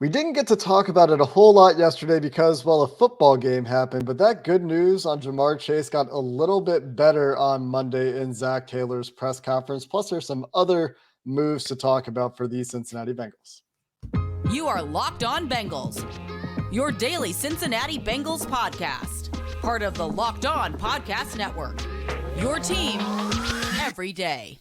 We didn't get to talk about it a whole lot yesterday because, well, a football game happened, but that good news on Jamar Chase got a little bit better on Monday in Zach Taylor's press conference. Plus, there's some other moves to talk about for the Cincinnati Bengals. You are Locked On Bengals, your daily Cincinnati Bengals podcast, part of the Locked On Podcast Network, your team every day.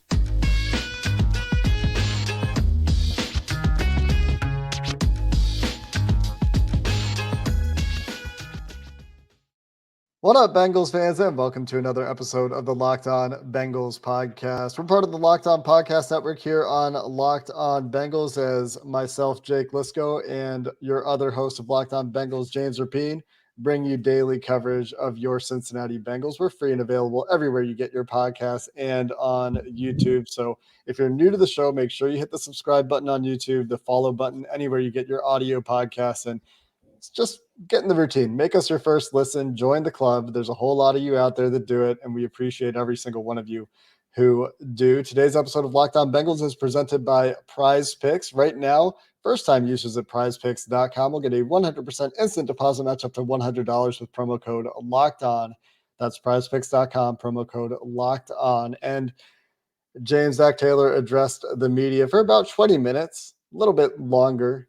What up, Bengals fans, and welcome to another episode of the Locked On Bengals podcast. We're part of the Locked On Podcast Network here on Locked On Bengals, as myself, Jake Liscow, and your other host of Locked On Bengals, James Rapien, bring you daily coverage of your Cincinnati Bengals. We're free and available everywhere you get your podcasts and on YouTube. So if you're new to the show, make sure you hit the subscribe button on YouTube, the follow button anywhere you get your audio podcasts, and just get in the routine. Make us your first listen. Join the club. There's a whole lot of you out there that do it, and we appreciate every single one of you who do. Today's episode of Locked On Bengals is presented by PrizePicks. Right now, first-time users at PrizePicks.com will get a 100% instant deposit match up to $100 with promo code LOCKEDON. That's PrizePicks.com, promo code LOCKEDON. And James, Zach Taylor addressed the media for about 20 minutes, a little bit longer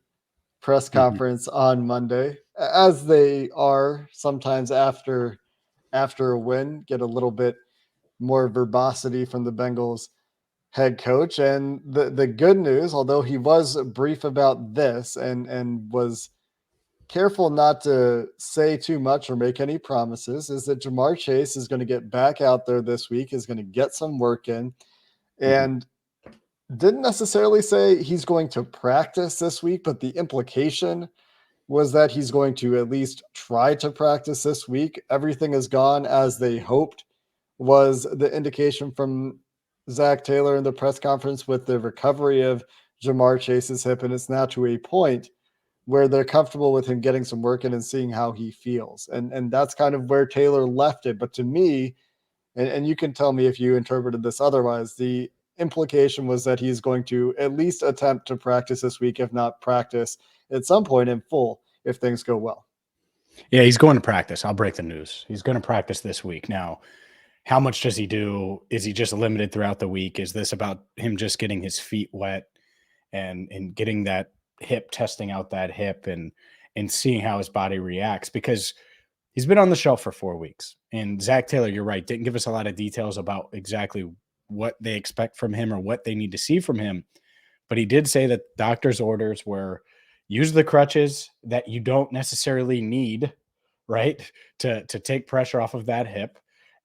press conference on Monday, as they are sometimes after a win, get a little bit more verbosity from the Bengals head coach. And the good news, although he was brief about this and was careful not to say too much or make any promises, is that Jamar Chase is going to get back out there this week, is going to get some work in, and didn't necessarily say he's going to practice this week, but the implication was that he's going to at least try to practice this week. Everything has gone as they hoped, was the indication from Zach Taylor in the press conference, with the recovery of Jamar Chase's hip. And it's now to a point where they're comfortable with him getting some work in and seeing how he feels. And that's kind of where Taylor left it. But to me, and you can tell me if you interpreted this otherwise, the implication was that he's going to at least attempt to practice this week, if not practice at some point in full, if things go well. Yeah, he's going to practice. I'll break the news. He's going to practice this week. Now, how much does he do? Is he just limited throughout the week? Is this about him just getting his feet wet and getting that hip, testing out that hip and seeing how his body reacts? Because he's been on the shelf for 4 weeks. And Zach Taylor, you're right, didn't give us a lot of details about exactly what they expect from him or what they need to see from him. But he did say that doctor's orders were use the crutches that you don't necessarily need, right, to take pressure off of that hip.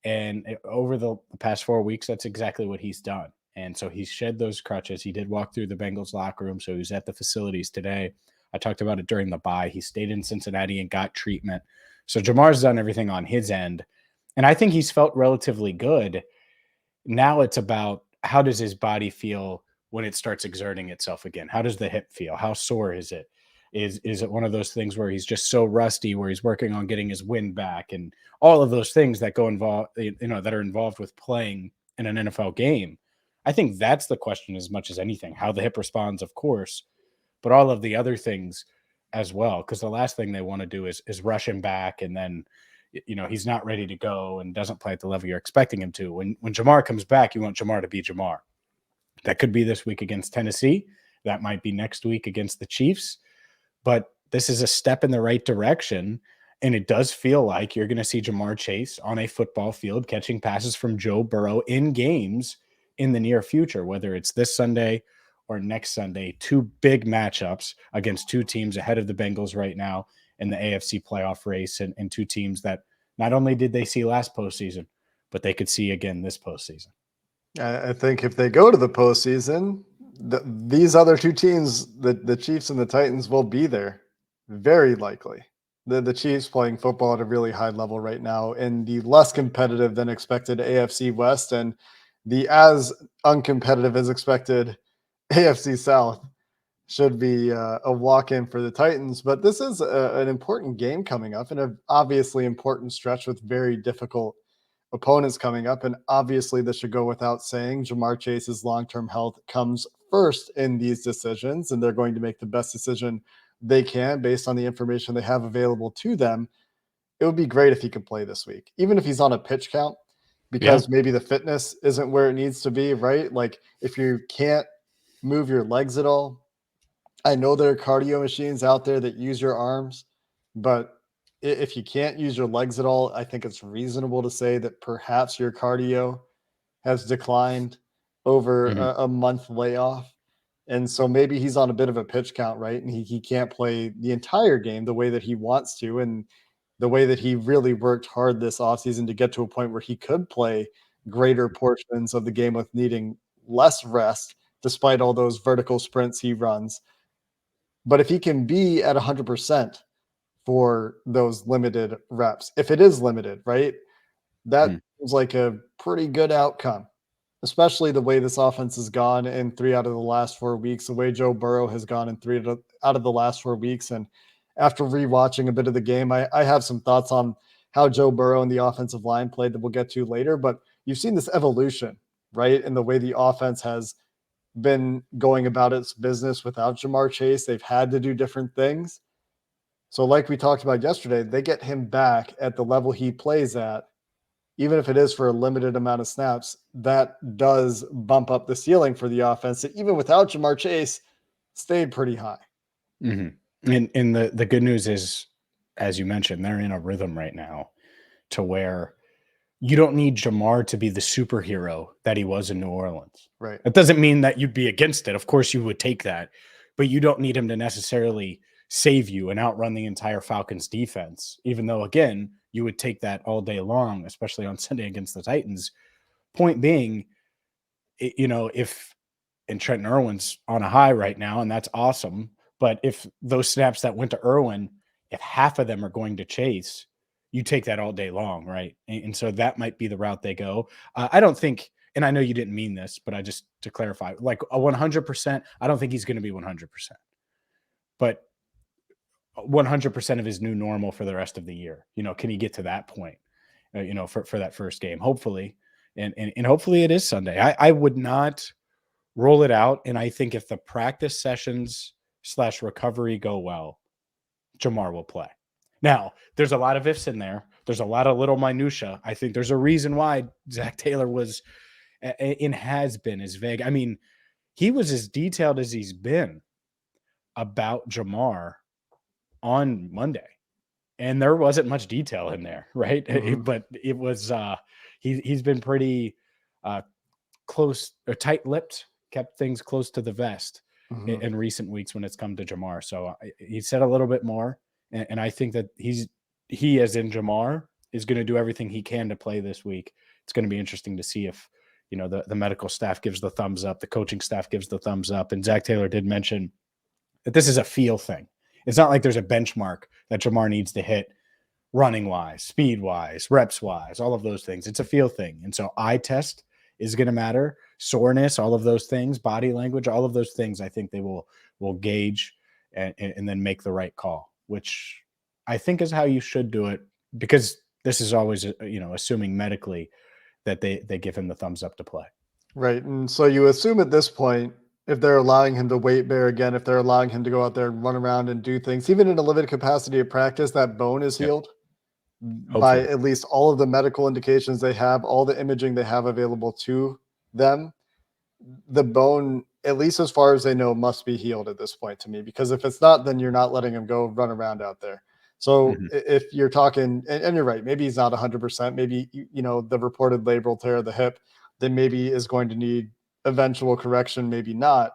And over the past 4 weeks, that's exactly what he's done. And so he's shed those crutches. He did walk through the Bengals locker room, so he was at the facilities today. I talked about it during the bye. He stayed in Cincinnati and got treatment. So Jamar's done everything on his end. And I think he's felt relatively good. Now it's about, how does his body feel when it starts exerting itself again? How does the hip feel? How sore is it? Is it one of those things where he's just so rusty, where he's working on getting his wind back and all of those things that go involved, that are involved with playing in an NFL game? I think that's the question as much as anything. How the hip responds, of course, but all of the other things as well. Because the last thing they want to do is rush him back, and then he's not ready to go and doesn't play at the level you're expecting him to. When Jamar comes back, you want Jamar to be Jamar. That could be this week against Tennessee. That might be next week against the Chiefs. But this is a step in the right direction, and it does feel like you're going to see Jamar Chase on a football field catching passes from Joe Burrow in games in the near future, whether it's this Sunday or next Sunday. Two big matchups against two teams ahead of the Bengals right now in the AFC playoff race, and two teams that not only did they see last postseason, but they could see again this postseason. I think if they go to the postseason, these other two teams, the Chiefs and the Titans, will be there, very likely. The Chiefs playing football at a really high level right now in the less competitive than expected AFC West, and the as uncompetitive as expected AFC South should be a walk-in for the Titans. But this is an important game coming up, and an obviously important stretch with very difficult opponents coming up. And obviously, this should go without saying, Jamar Chase's long-term health comes first in these decisions, and they're going to make the best decision they can based on the information they have available to them. It would be great if he could play this week, even if he's on a pitch count, because maybe the fitness isn't where it needs to be, right? Like if you can't move your legs at all, I know there are cardio machines out there that use your arms, but if you can't use your legs at all, I think it's reasonable to say that perhaps your cardio has declined over a month layoff. And so maybe he's on a bit of a pitch count, right? And he can't play the entire game the way that he wants to. And the way that he really worked hard this offseason to get to a point where he could play greater portions of the game with needing less rest, despite all those vertical sprints he runs. But if he can be at 100% for those limited reps, if it is limited, right, that was like a pretty good outcome, especially the way this offense has gone in 3 out of the last 4 weeks, the way Joe Burrow has gone in 3 out of the last 4 weeks. And after rewatching a bit of the game, I have some thoughts on how Joe Burrow and the offensive line played that we'll get to later. But you've seen this evolution, right, in the way the offense has been going about its business without Ja'Marr Chase. They've had to do different things. So like we talked about yesterday, they get him back at the level he plays at, even if it is for a limited amount of snaps. That does bump up the ceiling for the offense that even without Ja'Marr Chase stayed pretty high. And the good news is, as you mentioned, they're in a rhythm right now to where you don't need Ja'Marr to be the superhero that he was in New Orleans. Right. That doesn't mean that you'd be against it. Of course you would take that, but you don't need him to necessarily save you and outrun the entire Falcons defense, even though, again, you would take that all day long, especially on Sunday against the Titans. Point being, if and Trenton Irwin's on a high right now, and that's awesome. But if those snaps that went to Irwin, if half of them are going to Chase, you take that all day long, right? And so that might be the route they go. I don't think, and I know you didn't mean this, but I just to clarify, like a 100%, I don't think he's going to be 100%. But 100% of his new normal for the rest of the year. Can he get to that point, for that first game? Hopefully. And hopefully it is Sunday. I would not roll it out. And I think if the practice sessions / recovery go well, Ja'Marr will play. Now, there's a lot of ifs in there. There's a lot of little minutia. I think there's a reason why Zach Taylor was and has been as vague. I mean, he was as detailed as he's been about Ja'Marr on Monday, and there wasn't much detail in there, right? But it was he's been pretty close or tight-lipped, kept things close to the vest in recent weeks when it's come to Ja'Marr. So he said a little bit more, and I think that he as in Ja'Marr is going to do everything he can to play this week. It's going to be interesting to see if the medical staff gives the thumbs up, the coaching staff gives the thumbs up, and Zach Taylor did mention that this is a feel thing. It's not like there's a benchmark that Ja'Marr needs to hit running-wise, speed-wise, reps-wise, all of those things. It's a feel thing. And so eye test is going to matter, soreness, all of those things, body language, all of those things I think they will gauge and then make the right call, which I think is how you should do it, because this is always, assuming medically that they give him the thumbs up to play. Right. And so you assume at this point, if they're allowing him to weight bear again, if they're allowing him to go out there and run around and do things, even in a limited capacity of practice, that bone is healed by at least all of the medical indications they have, all the imaging they have available to them. The bone, at least as far as they know, must be healed at this point to me, because if it's not, then you're not letting him go run around out there. So if you're talking, and you're right, maybe he's not 100%, maybe, the reported labral tear of the hip, then maybe is going to need eventual correction, maybe not.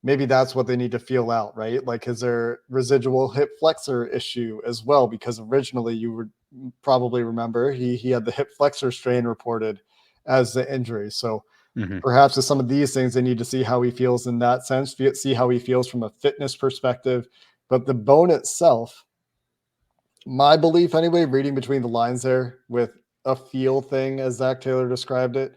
Maybe that's what they need to feel out, right? Like, is there residual hip flexor issue as well? Because originally you would probably remember he had the hip flexor strain reported as the injury. So perhaps with some of these things, they need to see how he feels in that sense, see how he feels from a fitness perspective. But the bone itself, my belief anyway, reading between the lines there with a feel thing, as Zach Taylor described it,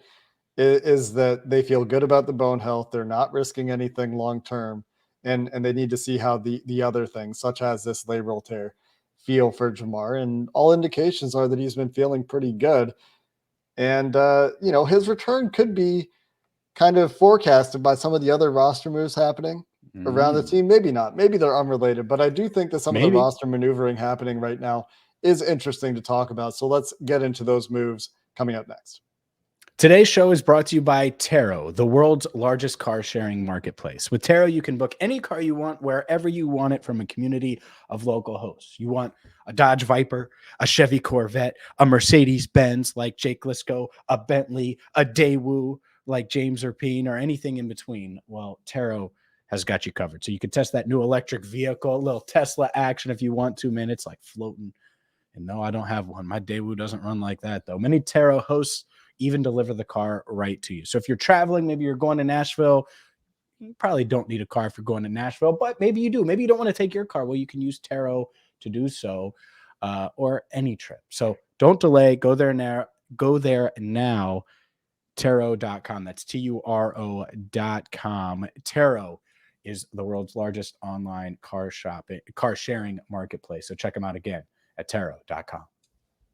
is that they feel good about the bone health. They're not risking anything long-term, and they need to see how the other things, such as this labral tear, feel for Ja'Marr. And all indications are that he's been feeling pretty good. And, his return could be kind of forecasted by some of the other roster moves happening. around the team. Maybe not. Maybe they're unrelated, but I do think that some of the roster maneuvering happening right now is interesting to talk about. So let's get into those moves coming up next. Today's show is brought to you by Taro, the world's largest car sharing marketplace. With Taro, you can book any car you want wherever you want it from a community of local hosts. You want a Dodge Viper, a Chevy Corvette, a Mercedes-Benz like Jake Liscow, a Bentley, a Daewoo like James Rapien, or anything in between. Well, Taro has got you covered. So you can test that new electric vehicle, a little Tesla action if you want to, man. It's like floating. And no, I don't have one. My Daewoo doesn't run like that, though. Many Taro hosts even deliver the car right to you. So if you're traveling, maybe you're going to Nashville, you probably don't need a car if you're going to Nashville, but maybe you do. Maybe you don't want to take your car. Well, you can use Taro to do so, or any trip. So don't delay. Go there now. Taro.com. That's TURO.com. Taro is the world's largest online car sharing marketplace. So check them out again at Taro.com.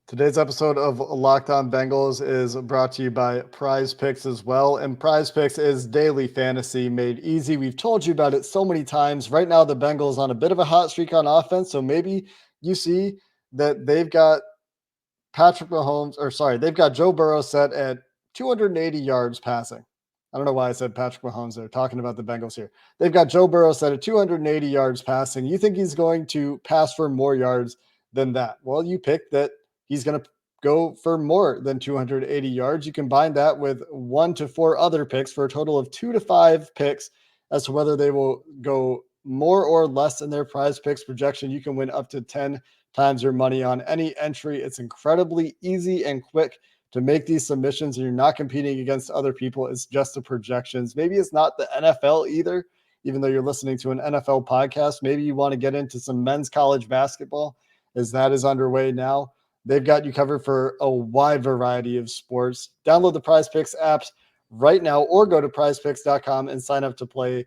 Today's episode of Locked On Bengals is brought to you by PrizePicks as well. And PrizePicks is daily fantasy made easy. We've told you about it so many times. Right now, the Bengals on a bit of a hot streak on offense. So maybe you see that they've got they've got Joe Burrow set at 280 yards passing. I don't know why I said Patrick Mahomes there, talking about the Bengals here. They've got Joe Burrow set at 280 yards passing. You think he's going to pass for more yards than that? Well, you pick that he's going to go for more than 280 yards. You combine that with 1 to 4 other picks for a total of 2 to 5 picks as to whether they will go more or less in their PrizePicks projection. You can win up to 10 times your money on any entry. It's incredibly easy and quick to make these submissions, and you're not competing against other people. It's just the projections. Maybe it's not the NFL either, even though you're listening to an NFL podcast. Maybe you want to get into some men's college basketball, as that is underway now. They've got you covered for a wide variety of sports. Download the PrizePicks apps right now or go to prizepicks.com and sign up to play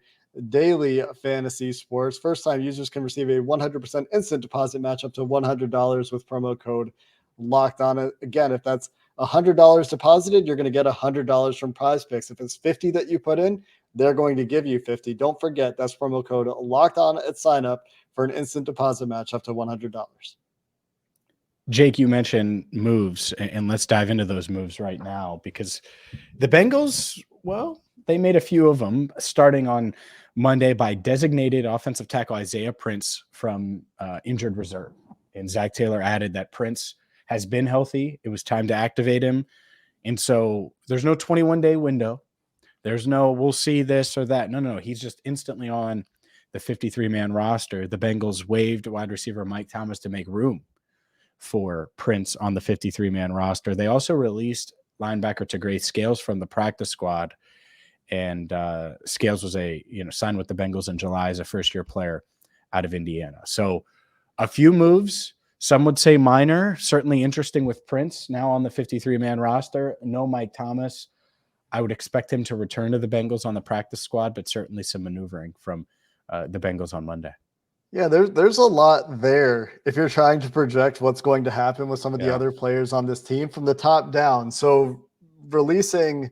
daily fantasy sports. First-time users can receive a 100% instant deposit match up to $100 with promo code Locked On It. Again, if that's $100 deposited, you're going to get $100 from PrizePicks. If it's $50 that you put in, they're going to give you $50. Don't forget, that's promo code Locked On at sign up for an instant deposit match up to $100. Jake, you mentioned moves, and let's dive into those moves right now, because the Bengals, well, they made a few of them starting on Monday by designated offensive tackle Isaiah Prince from injured reserve. And Zach Taylor added that Prince has been healthy. It was time to activate him. And so there's no 21-day window. There's no, we'll see this or that. No. He's just instantly on the 53-man roster. The Bengals waived wide receiver Mike Thomas to make room for Prince on the 53-man roster. They also released linebacker Tegray Scales from the practice squad. And Scales was signed with the Bengals in July as a first-year player out of Indiana. So a few moves. Some would say minor, certainly interesting with Prince now on the 53-man roster. No Mike Thomas. I would expect him to return to the Bengals on the practice squad, but certainly some maneuvering from the Bengals on Monday. Yeah, there's a lot there if you're trying to project what's going to happen with some of the other players on this team from the top down. So releasing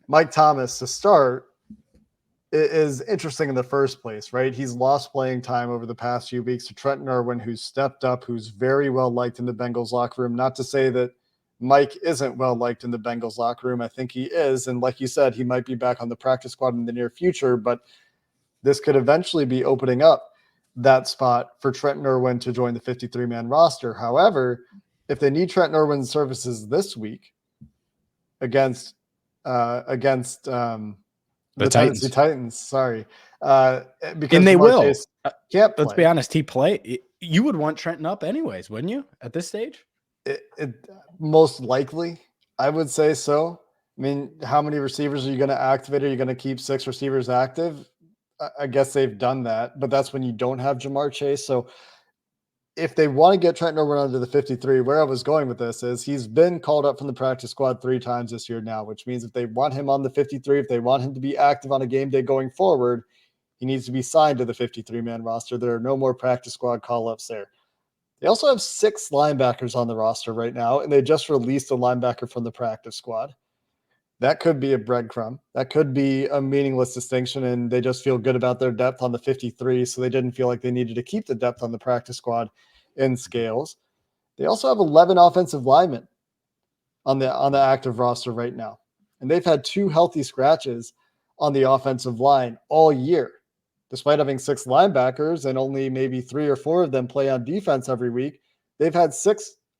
Mike Thomas to start is interesting in the first place, right? He's lost playing time over the past few weeks to Trenton Irwin, who's stepped up, who's very well liked in the Bengals locker room. Not to say that Mike isn't well liked in the Bengals locker room. I think he is. And like you said, he might be back on the practice squad in the near future, but this could eventually be opening up that spot for Trenton Irwin to join the 53-man roster. However, if they need Trenton Irwin's services this week against the Tennessee Titans, sorry. Because and they will. Can't play. Let's be honest, you would want Trenton up anyways, wouldn't you, at this stage? It most likely, I would say so. I mean, how many receivers are you going to activate? Are you going to keep 6 receivers active? I guess they've done that, but that's when you don't have Jamar Chase. So if they want to get Trenton Irwin under the 53, where I was going with this is he's been called up from the practice squad 3 times this year now, which means if they want him on the 53, if they want him to be active on a game day going forward, he needs to be signed to the 53-man roster. There are no more practice squad call-ups there. They also have 6 linebackers on the roster right now, and they just released a linebacker from the practice squad. that could be a breadcrumb. That could be a meaningless distinction, and they just feel good about their depth on the 53, so they didn't feel like they needed to keep the depth on the practice squad in scales. They also have 11 offensive linemen on the active roster right now, and they've had 2 healthy scratches on the offensive line all year, despite having 6 linebackers and only maybe 3 or 4 of them play on defense every week. They've had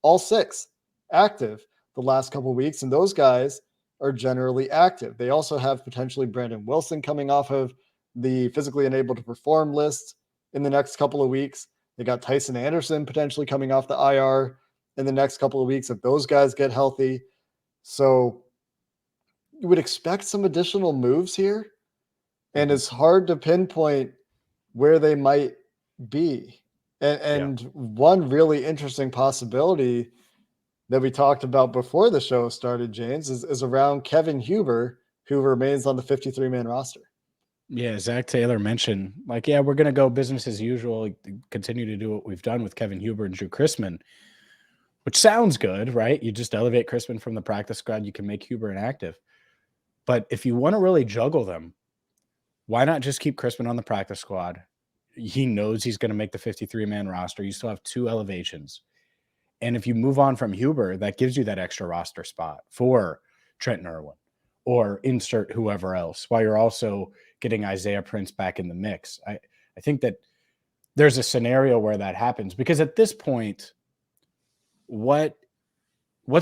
all six active the last couple of weeks, and those guys are generally active. They also have potentially Brandon Wilson coming off of the physically unable to perform list in the next couple of weeks. They got Tyson Anderson potentially coming off the IR in the next couple of weeks if those guys get healthy. So you would expect some additional moves here, and it's hard to pinpoint where they might be. And one really interesting possibility that we talked about before the show started, James, is around Kevin Huber, who remains on the 53-man roster. Yeah, Zach Taylor mentioned, like, yeah, we're going to go business as usual, continue to do what we've done with Kevin Huber and Drew Chrisman, which sounds good, right? You just elevate Chrisman from the practice squad, you can make Huber inactive. But if you want to really juggle them, why not just keep Chrisman on the practice squad? He knows he's going to make the 53-man roster. You still have 2 elevations. And if you move on from Huber, that gives you that extra roster spot for Trenton Irwin or insert whoever else, while you're also getting Isaiah Prince back in the mix. I think that there's a scenario where that happens, because at this point, what's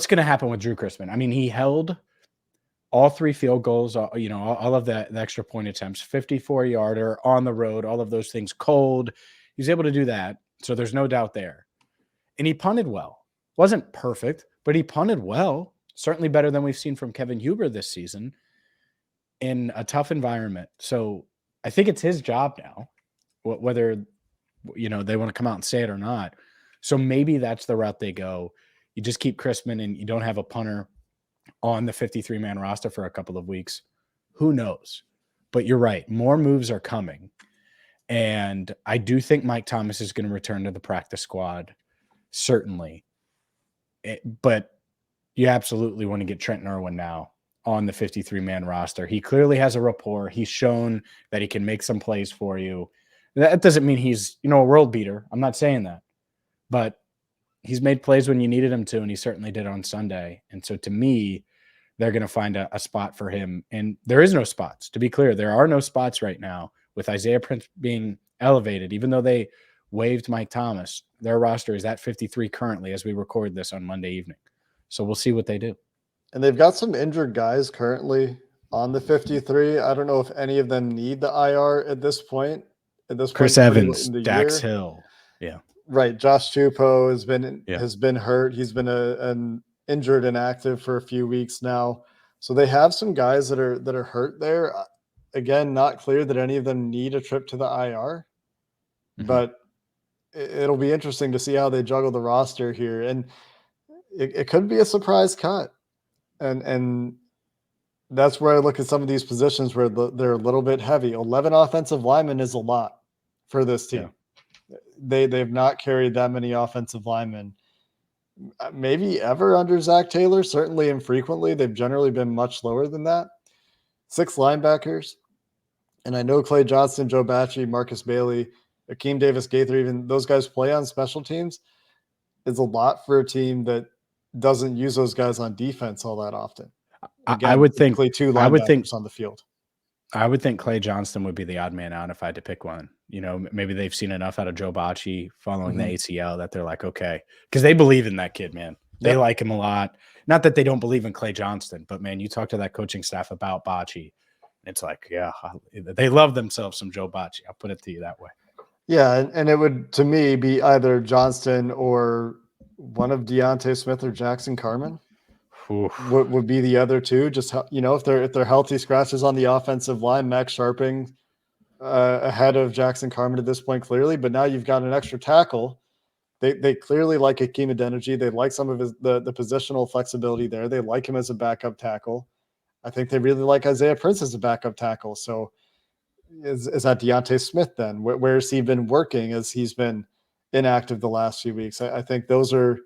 going to happen with Drew Chrisman? I mean, he held all 3 field goals, all of the extra point attempts, 54-yarder on the road, all of those things cold. He's able to do that. So there's no doubt there. And he punted well. Wasn't perfect, but he punted well. Certainly better than we've seen from Kevin Huber this season in a tough environment. So I think it's his job now, whether they want to come out and say it or not. So maybe that's the route they go. You just keep Chrisman and you don't have a punter on the 53-man roster for a couple of weeks. Who knows? But you're right. More moves are coming. And I do think Mike Thomas is going to return to the practice squad. Certainly. But you absolutely want to get Trenton Irwin now on the 53-man roster. He clearly has a rapport. He's shown that he can make some plays for you. That doesn't mean he's, a world beater. I'm not saying that. But he's made plays when you needed him to, and he certainly did on Sunday. And so to me, they're going to find a spot for him. And there is no spots. To be clear, there are no spots right now with Isaiah Prince being elevated, even though they waived Mike Thomas. Their roster is at 53 currently as we record this on Monday evening. So we'll see what they do. And they've got some injured guys currently on the 53. I don't know if any of them need the IR at this point. Chris Evans, Dax Hill. Yeah. Right. Josh Chupo has been hurt. He's been an injured and inactive for a few weeks now. So they have some guys that are hurt there. Again, not clear that any of them need a trip to the IR, but it'll be interesting to see how they juggle the roster here. And it could be a surprise cut. And that's where I look at some of these positions where they're a little bit heavy. 11 offensive linemen is a lot for this team. Yeah. They've not carried that many offensive linemen, maybe ever under Zach Taylor, certainly infrequently. They've generally been much lower than that. 6 linebackers. And I know Clay Johnston, Joe Bachie, Marcus Bailey, Akeem Davis-Gaither, even those guys play on special teams. Is a lot for a team that doesn't use those guys on defense all that often. Again, I would think 2 linebackers on the field. I would think Clay Johnston would be the odd man out if I had to pick one. Maybe they've seen enough out of Joe Bachie following the ACL that they're like, okay, because they believe in that kid, man. They like him a lot. Not that they don't believe in Clay Johnston, but man, you talk to that coaching staff about Bachie, it's like, yeah, they love themselves some Joe Bachie. I'll put it to you that way. Yeah, and it would, to me, be either Johnston or one of Deontay Smith or Jackson Carman. Would be the other two. Just, if they're healthy scratches on the offensive line, Max Sharping ahead of Jackson Carman at this point, clearly. But now you've got an extra tackle. They clearly like Akeem Adeniji. They like some of the positional flexibility there. They like him as a backup tackle. I think they really like Isaiah Prince as a backup tackle. So is that Deontay Smith then? Where's he been working as he's been inactive the last few weeks? I think those are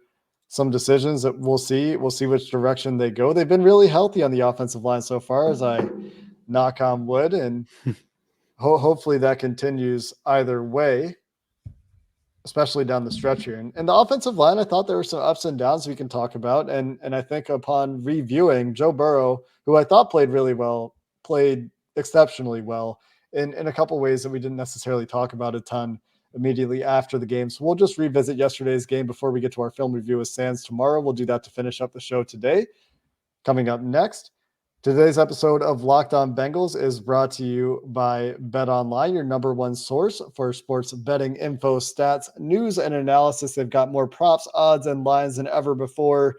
some decisions that we'll see. We'll see which direction they go. They've been really healthy on the offensive line so far, as I knock on wood, and hopefully that continues either way, especially down the stretch here. And the offensive line, I thought there were some ups and downs we can talk about. And I think upon reviewing, Joe Burrow, who I thought played really well, played exceptionally well in a couple ways that we didn't necessarily talk about a ton immediately after the game. So we'll just revisit yesterday's game before we get to our film review with Sands tomorrow. We'll do that to finish up the show today. Coming up next, today's episode of Locked On Bengals is brought to you by BetOnline, your number one source for sports betting info, stats, news, and analysis. They've got more props, odds, and lines than ever before.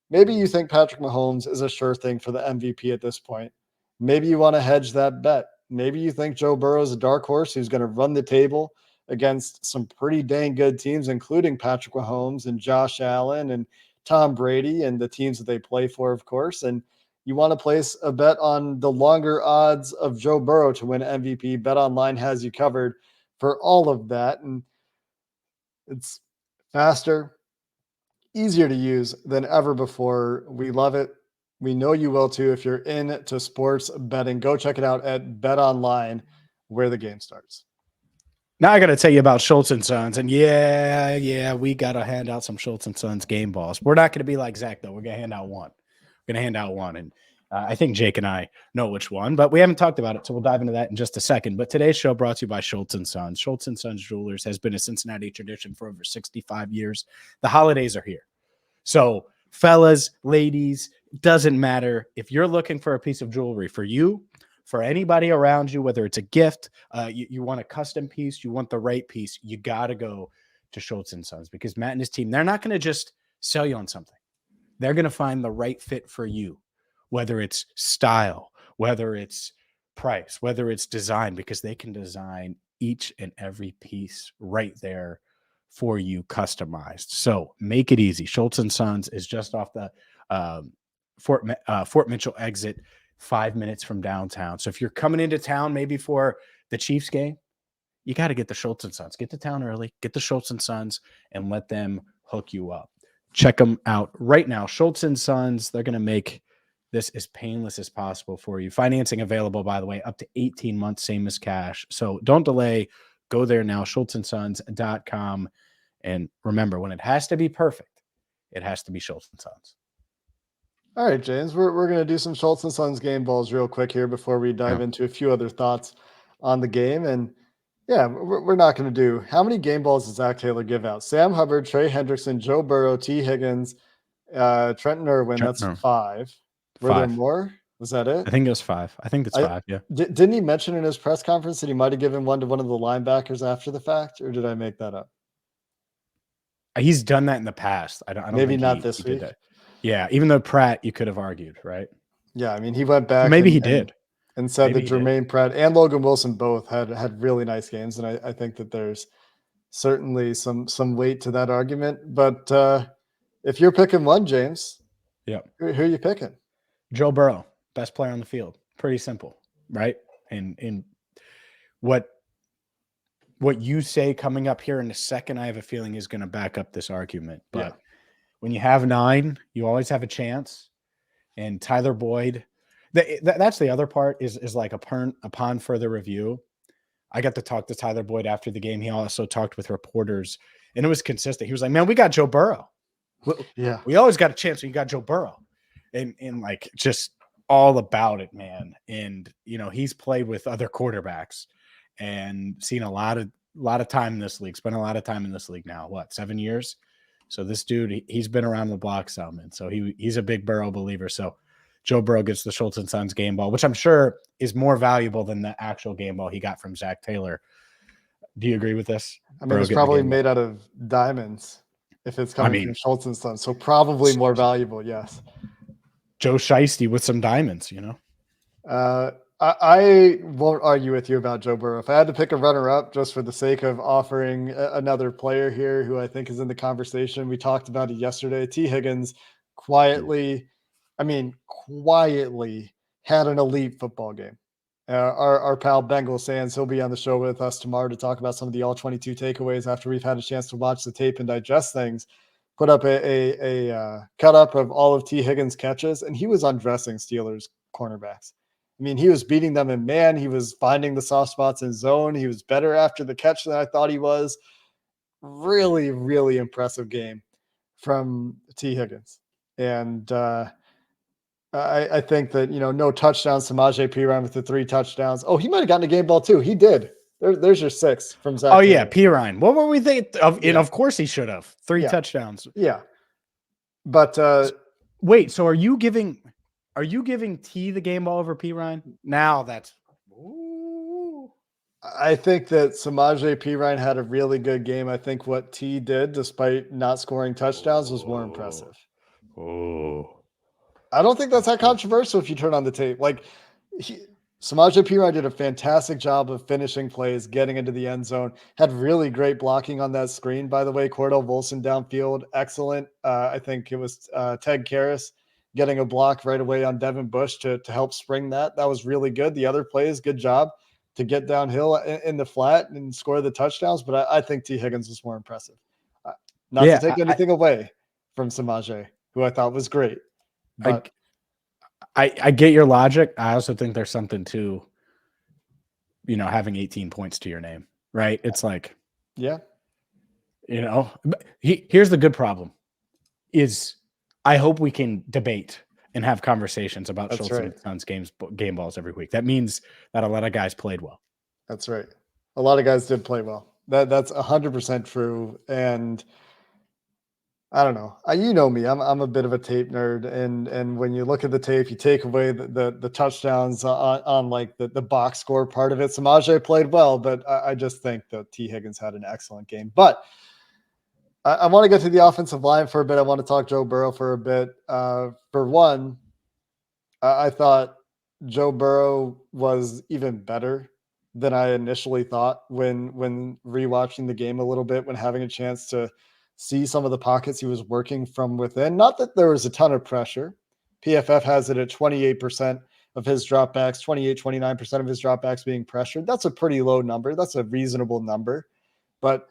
Maybe you think Patrick Mahomes is a sure thing for the MVP at this point. Maybe you want to hedge that bet. Maybe you think Joe Burrow is a dark horse who's going to run the table against some pretty dang good teams, including Patrick Mahomes and Josh Allen and Tom Brady and the teams that they play for, of course. And you want to place a bet on the longer odds of Joe Burrow to win MVP, BetOnline has you covered for all of that. And it's faster, easier to use than ever before. We love it. We know you will too. If you're into sports betting, go check it out at BetOnline, where the game starts. Now I got to tell you about Schultz and Sons. And yeah, we got to hand out some Schultz and Sons game balls. We're not going to be like Zach, though. We're going to hand out one. And I think Jake and I know which one, but we haven't talked about it, so we'll dive into that in just a second. But today's show brought to you by Schultz and Sons. Schultz and Sons Jewelers has been a Cincinnati tradition for over 65 years. The holidays are here. So fellas, ladies, doesn't matter. If you're looking for a piece of jewelry for you, for anybody around you, whether it's a gift, you want a custom piece, you want the right piece, you got to go to Schultz and Sons, because Matt and his team, they're not going to just sell you on something. They're going to find the right fit for you, whether it's style, whether it's price, whether it's design, because they can design each and every piece right there for you, customized. So make it easy. Schultz and Sons is just off the Fort Mitchell exit, 5 minutes from downtown. So if you're coming into town, maybe for the Chiefs game, you got to get the Schultz and Sons. Get to town early, get the Schultz and Sons, and let them hook you up. Check them out right now. Schultz and Sons, they're going to make this as painless as possible for you. Financing available, by the way, up to 18 months, same as cash. So don't delay. Go there now, schultzandsons.com. And remember, when it has to be perfect, it has to be Schultz and Sons. All right, James, we're going to do some Schultz and Sons game balls real quick here before we dive into a few other thoughts on the game. And yeah, we're not going to do, how many game balls does Zach Taylor give out? Sam Hubbard, Trey Hendrickson, Joe Burrow, T. Higgins, Trenton Irwin. That's 5. Were there more? Was that it? I think it was 5. I think it's 5. Yeah. Didn't he mention in his press conference that he might have given one to one of the linebackers after the fact, or did I make that up? He's done that in the past. I don't Maybe think not this week. Yeah, even though Pratt, you could have argued, right? Yeah, I mean, he went back. Maybe he did. And said that Jermaine Pratt and Logan Wilson both had really nice games. And I think that there's certainly some weight to that argument. But if you're picking one, James, who are you picking? Joe Burrow, best player on the field. Pretty simple, right? And what you say coming up here in a second, I have a feeling is going to back up this argument. But when you have 9, you always have a chance. And Tyler Boyd, that's the other part is like upon further review. I got to talk to Tyler Boyd after the game. He also talked with reporters, and it was consistent. He was like, man, we got Joe Burrow. Yeah. We always got a chance when you got Joe Burrow. And like just all about it, man. And, you know, he's played with other quarterbacks and seen a lot of time in this league, spent a lot of time in this league now, 7 years? So this dude, he's been around the block some, and so he's a big Burrow believer. So Joe Burrow gets the Schultz and Sons game ball, which I'm sure is more valuable than the actual game ball he got from Zach Taylor. Do you agree with this? I mean, it's probably made out of diamonds if it's coming from Schultz and Sons, so probably more valuable, yes. Joe Shiesty with some diamonds, you know? I won't argue with you about Joe Burrow. If I had to pick a runner-up just for the sake of offering another player here who I think is in the conversation, we talked about it yesterday. T. Higgins quietly had an elite football game. Our pal Bengals Sands, he'll be on the show with us tomorrow to talk about some of the all-22 takeaways after we've had a chance to watch the tape and digest things. put up a cut up of all of T. Higgins' catches, and he was undressing Steelers cornerbacks. I mean, he was beating them in man. He was finding the soft spots in zone. He was better after the catch than I thought he was. Really, really impressive game from T. Higgins. And I think that, no touchdowns. Samaje Perine with the 3 touchdowns. Oh, he might have gotten a game ball too. He did. There's your 6 from Zach. Oh, yeah, Perine. What were we thinking of? Yeah. And of course he should have. 3 touchdowns. Yeah. But wait, so are you giving T the game ball over Perine? Now that's I think that Samaje Perine had a really good game. I think what T did, despite not scoring touchdowns, was more impressive. Oh. I don't think that's that controversial if you turn on the tape. Like, Samaje Perine did a fantastic job of finishing plays, getting into the end zone, had really great blocking on that screen, by the way. Cordell Volson downfield, excellent. I think it was Ted Karras getting a block right away on Devin Bush to help spring that. That was really good. The other plays, good job to get downhill in the flat and score the touchdowns. But I think T. Higgins was more impressive. Not to take anything away from Samaje, who I thought was great. But I get your logic. I also think there's something to, having 18 points to your name, right? It's like, yeah, here's the good problem is I hope we can debate and have conversations about Schultz and Sons game balls every week. That means that a lot of guys played well. That's right. A lot of guys did play well. That's 100% true. And I don't know. You know me. I'm a bit of a tape nerd, and when you look at the tape, you take away the touchdowns on like the box score part of it. Samaje played well, but I just think that T. Higgins had an excellent game. But I want to get to the offensive line for a bit. I want to talk Joe Burrow for a bit. For one, I thought Joe Burrow was even better than I initially thought when rewatching the game a little bit, when having a chance to see some of the pockets he was working from within. Not that there was a ton of pressure. PFF has it at 28% of his dropbacks, 29% of his dropbacks being pressured. That's a pretty low number. That's a reasonable number. But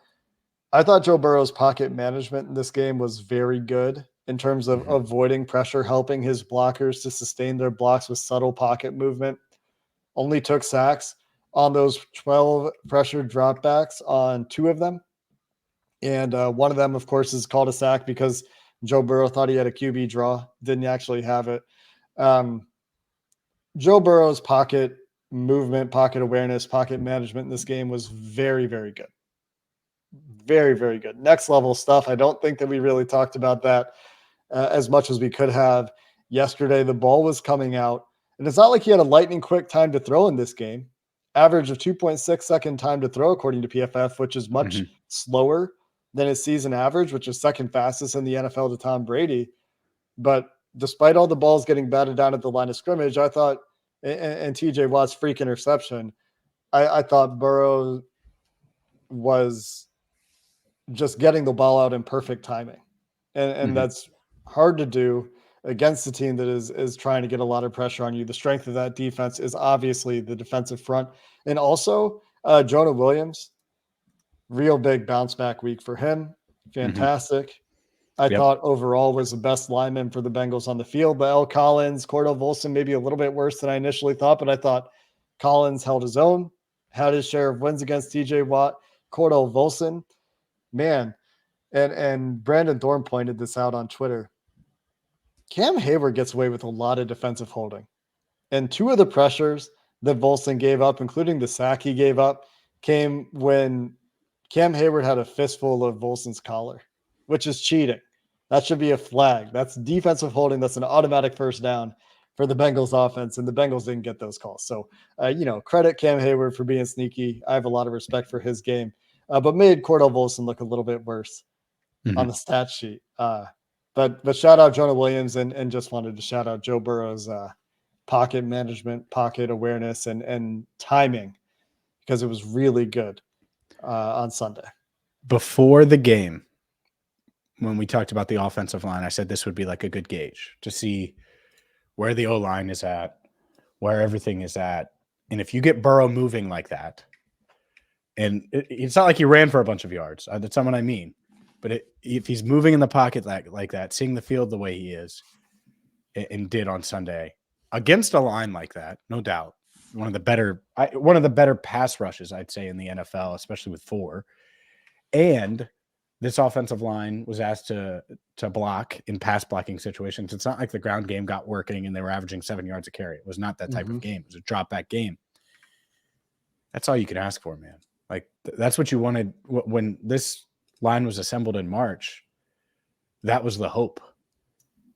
I thought Joe Burrow's pocket management in this game was very good in terms of avoiding pressure, helping his blockers to sustain their blocks with subtle pocket movement. Only took sacks on those 12 pressured dropbacks on 2 of them. And one of them, of course, is called a sack because Joe Burrow thought he had a QB draw, didn't actually have it. Joe Burrow's pocket movement, pocket awareness, pocket management in this game was very, very good. Very, very good. Next level stuff. I don't think that we really talked about that as much as we could have yesterday. The ball was coming out, and it's not like he had a lightning quick time to throw in this game. Average of 2.6 second time to throw, according to PFF, which is much slower than his season average, which is second fastest in the NFL to Tom Brady. But despite all the balls getting batted down at the line of scrimmage, I thought, and TJ Watt's freak interception, I thought Burrow was just getting the ball out in perfect timing. And that's hard to do against a team that is trying to get a lot of pressure on you. The strength of that defense is obviously the defensive front. And also Jonah Williams, real big bounce back week for him. Fantastic. I thought overall was the best lineman for the Bengals on the field. But L. Collins, Cordell Volson, maybe a little bit worse than I initially thought, but I thought Collins held his own, had his share of wins against TJ Watt. Cordell Volson, man, and Brandon Thorne pointed this out on Twitter. Cam Hayward gets away with a lot of defensive holding. And 2 of the pressures that Volson gave up, including the sack he gave up, came when Cam Hayward had a fistful of Volson's collar, which is cheating. That should be a flag. That's defensive holding. That's an automatic first down for the Bengals offense, and the Bengals didn't get those calls. So, credit Cam Hayward for being sneaky. I have a lot of respect for his game, but made Cordell Volson look a little bit worse on the stat sheet. But shout out Jonah Williams and just wanted to shout out Joe Burrow's pocket management, pocket awareness, and timing, because it was really good on Sunday. Before the game, when we talked about the offensive line, I said this would be like a good gauge to see where the O-line is at, where everything is at. And if you get Burrow moving like that, and it's not like he ran for a bunch of yards. That's not what I mean. But if he's moving in the pocket like that, seeing the field the way he is and did on Sunday against a line like that, no doubt, one of the better pass rushes, I'd say, in the NFL, especially with 4. And this offensive line was asked to block in pass blocking situations. It's not like the ground game got working and they were averaging 7 yards a carry. It was not that type of game. It was a drop back game. That's all you can ask for, man. Like that's what you wanted when this line was assembled in March. That was the hope,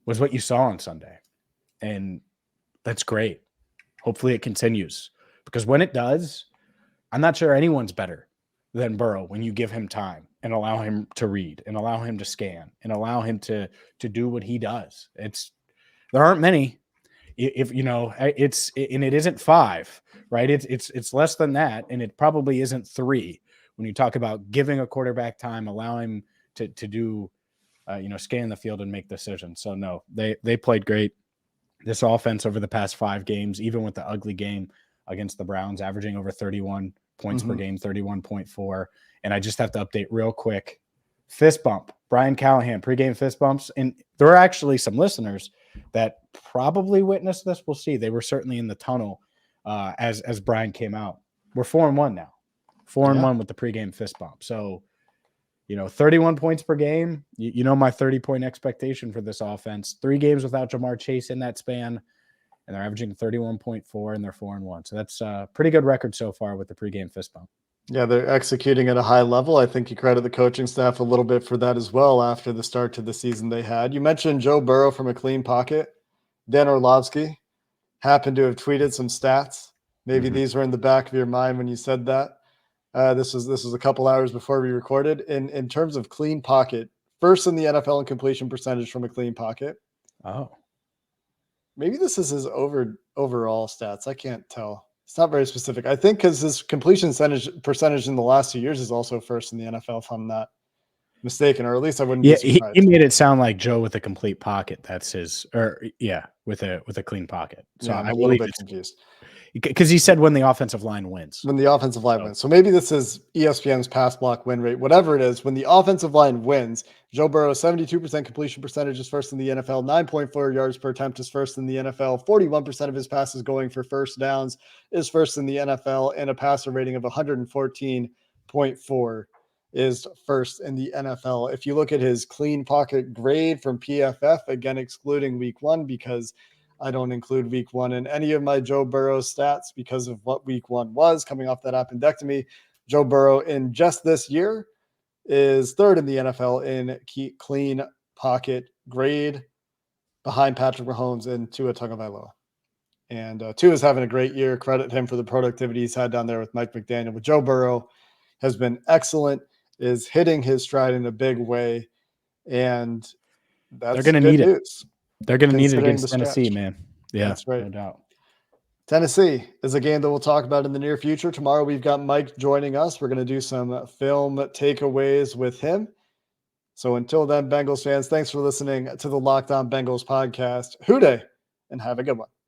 was what you saw on Sunday. And that's great. Hopefully it continues, because when it does, I'm not sure anyone's better than Burrow when you give him time and allow him to read and allow him to scan and allow him to do what he does. There aren't many. If you know, it isn't 5, right? It's less than that, and it probably isn't 3 when you talk about giving a quarterback time, allow him to do, scan the field and make decisions. So no, they played great. This offense over the past 5 games, even with the ugly game against the Browns, averaging over 31 points per game, 31.4. And I just have to update real quick. Fist bump, Brian Callahan, pregame fist bumps. And there are actually some listeners that probably witnessed this. We'll see. They were certainly in the tunnel as Brian came out. We're 4-1 now. 4-1 with the pregame fist bump. So, 31 points per game. You know my 30-point expectation for this offense. 3 games without Jamar Chase in that span, and they're averaging 31.4, and they're 4-1. So that's a pretty good record so far with the pregame fist bump. Yeah, they're executing at a high level. I think you credit the coaching staff a little bit for that as well after the start to the season they had. You mentioned Joe Burrow from a clean pocket. Dan Orlovsky happened to have tweeted some stats. Maybe these were in the back of your mind when you said that. This was a couple hours before we recorded. In terms of clean pocket, first in the NFL in completion percentage from a clean pocket. Oh. Maybe this is his overall stats. I can't tell. It's not very specific. I think because his completion percentage in the last 2 years is also first in the NFL, if I'm not mistaken, or at least I wouldn't be surprised. He made it sound like Joe with a complete pocket. That's his, with a clean pocket. So I'm a little bit confused. Because he said when the offensive line wins. When the offensive line wins. So maybe this is ESPN's pass block win rate, whatever it is. When the offensive line wins, Joe Burrow, 72% completion percentage is first in the NFL, 9.4 yards per attempt is first in the NFL, 41% of his passes going for first downs is first in the NFL, and a passer rating of 114.4 is first in the NFL. If you look at his clean pocket grade from PFF, again, excluding week 1, because I don't include week 1 in any of my Joe Burrow stats because of what week 1 was coming off that appendectomy. Joe Burrow in just this year is 3rd in the NFL in clean pocket grade, behind Patrick Mahomes and Tua Tagovailoa. And Tua is having a great year. Credit him for the productivity he's had down there with Mike McDaniel. But Joe Burrow has been excellent, is hitting his stride in a big way. And that's They're going to need news. They're going to need it against Tennessee, man. Yeah, that's right. No doubt. Tennessee is a game that we'll talk about in the near future. Tomorrow we've got Mike joining us. We're going to do some film takeaways with him. So until then, Bengals fans, thanks for listening to the Locked On Bengals podcast. Hoo day, and have a good one.